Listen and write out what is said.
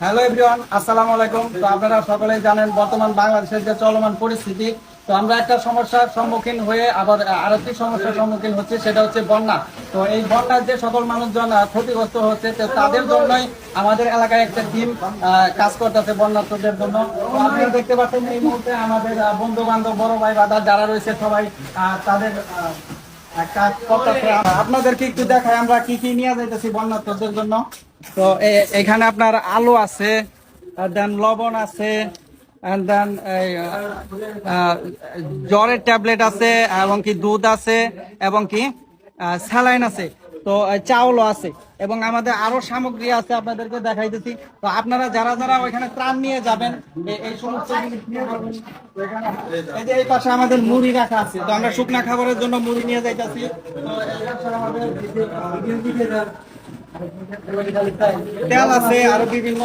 Hello everyone, আসসালামু আলাইকুম। তো আপনারা সকলেই জানেন বর্তমান বাংলাদেশের যে চলমান পরিস্থিতি। তো আমরা একটা সমস্যার সম্মুখীন হয়ে আবার আরেকটি সমস্যার সম্মুখীন হচ্ছে, সেটা হচ্ছে বন্যা। তো এই বন্যার যে সকল মানুষজন ক্ষতিগ্রস্ত হচ্ছে, তো তাদের জন্যই আমাদের এলাকায় একটা টিম কাজ করতেছে বন্যার্থদের জন্য। তো আপনারা দেখতে পাচ্ছেন এই মুহূর্তে আমাদের বন্ধু বান্ধব, বড় ভাই বাদা যারা রয়েছে সবাই তাদের কাজ করতেছে। আপনাদেরকে একটু দেখাই আমরা কি কি নিয়ে যাইতেছি বন্যার্থদের জন্য। তো এখানে আপনার আলু আছে, দেন লবণ আছে, দেন জ্বরের ট্যাবলেট আছে, এবং কি দুধ আছে, এবং কি স্যালাইন আছে। তো চাউলও আছে, এবং আমাদের আরো সামগ্রী আছে, আপনাদেরকে দেখাইতেছি। তো আপনারা যারা যারা ওইখানে ত্রাণ নিয়ে যাবেন, এই সমস্ত জিনিস নিয়ে যাবেন। তো এই যে এই পাশে আমাদের মুড়ি রাখা আছে, তো আমরা শুকনা খাবারের জন্য মুড়ি নিয়ে যাইতেছি। তো এই পাশে আমাদের তেল আছে, আরো বিভিন্ন